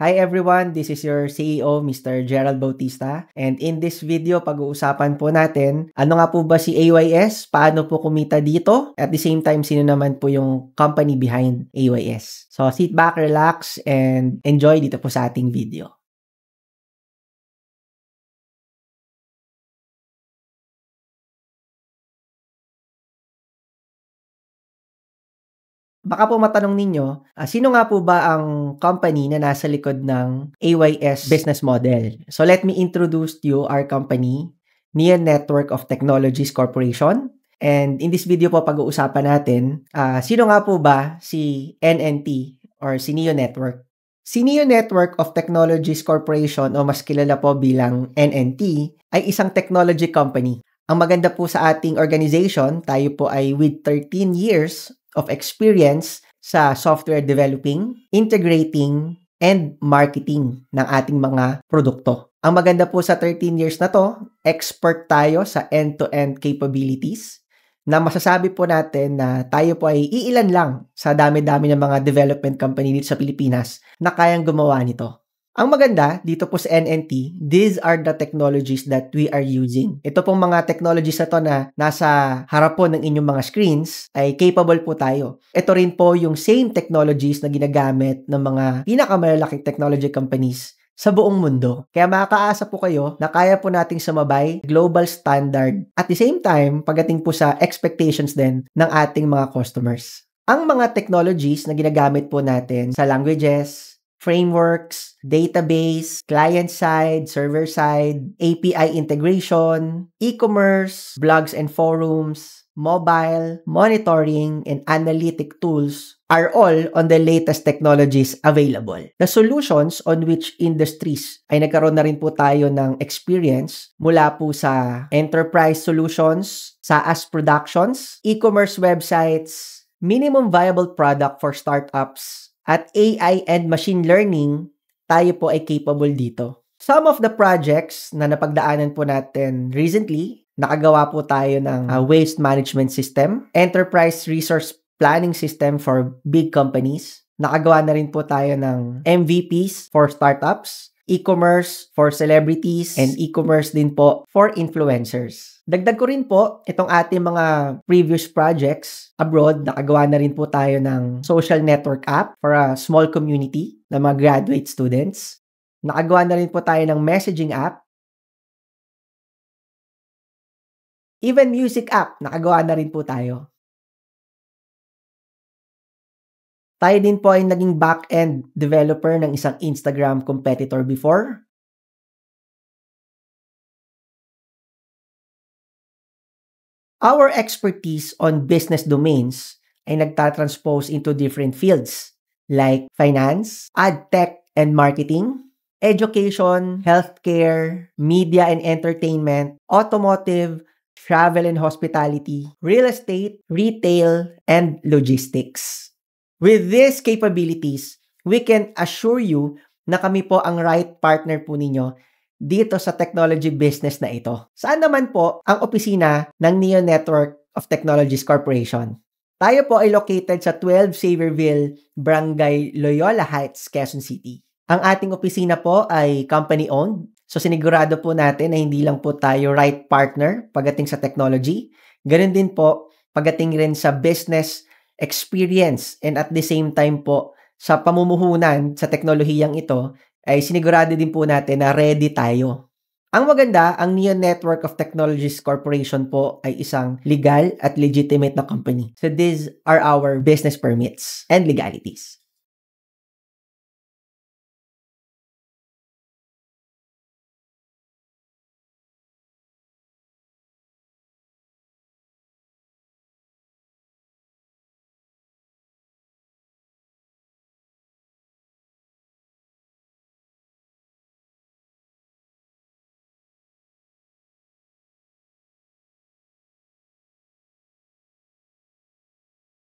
Hi everyone, this is your CEO, Mr. Gerald Bautista. And in this video, pag-uusapan po natin, ano nga po ba si AYS? Paano po kumita dito? At the same time, sino naman po yung company behind AYS? So sit back, relax, and enjoy dito po sa ating video. Baka po matanong ninyo, sino nga po ba ang company na nasa likod ng AYS business model? So let me introduce to you our company, Neon Network of Technologies Corporation. And in this video po pag-uusapan natin, sino nga po ba si NNT or si Neon Network? Si Neon Network of Technologies Corporation o mas kilala po bilang NNT ay isang technology company. Ang maganda po sa ating organization, tayo po ay with 13 years of experience sa software developing, integrating, and marketing ng ating mga produkto. Ang maganda po sa 13 years na to, expert tayo sa end-to-end capabilities na masasabi po natin na tayo po ay iilan lang sa dami-dami ng mga development company dito sa Pilipinas na kayang gumawa nito. Ang maganda dito po sa NNT, these are the technologies that we are using. Ito pong mga technologies na to na nasa harap po ng inyong mga screens ay capable po tayo. Ito rin po yung same technologies na ginagamit ng mga pinakamalalaking technology companies sa buong mundo. Kaya makakaasa po kayo na kaya po nating sumabay global standard at the same time pagdating po sa expectations din ng ating mga customers. Ang mga technologies na ginagamit po natin sa languages, frameworks, database, client-side, server-side, API integration, e-commerce, blogs and forums, mobile, monitoring, and analytic tools are all on the latest technologies available. The solutions on which industries ay nagkaroon na rin po tayo ng experience mula po sa enterprise solutions, SaaS productions, e-commerce websites, minimum viable product for startups, at AI and machine learning, tayo po ay capable dito. Some of the projects na napagdaanan po natin recently, nakagawa po tayo ng waste management system, enterprise resource planning system for big companies. Nakagawa na rin po tayo ng MVPs for startups, e-commerce for celebrities, and e-commerce din po for influencers. Dagdag ko rin po, itong ating mga previous projects abroad, nakagawa na rin po tayo ng social network app for a small community ng mga graduate students. Nakagawa na rin po tayo ng messaging app. Even music app, nakagawa na rin po tayo. Tayo din po ay naging back-end developer ng isang Instagram competitor before. Our expertise on business domains ay nagtatranspose into different fields like finance, ad tech and marketing, education, healthcare, media and entertainment, automotive, travel and hospitality, real estate, retail, and logistics. With these capabilities, we can assure you na kami po ang right partner po ninyo dito sa technology business na ito. Saan naman po ang opisina ng Neon Network of Technologies Corporation? Tayo po ay located sa 12 Xavierville, Barangay Loyola Heights, Quezon City. Ang ating opisina po ay company-owned. So sinigurado po natin na hindi lang po tayo right partner pagdating sa technology. Ganun din po pagdating rin sa business experience and at the same time po sa pamumuhunan sa teknolohiyang ito ay sinigurado din po natin na ready tayo. Ang maganda, ang Neon Network of Technologies Corporation po ay isang legal at legitimate na company. So these are our business permits and legalities.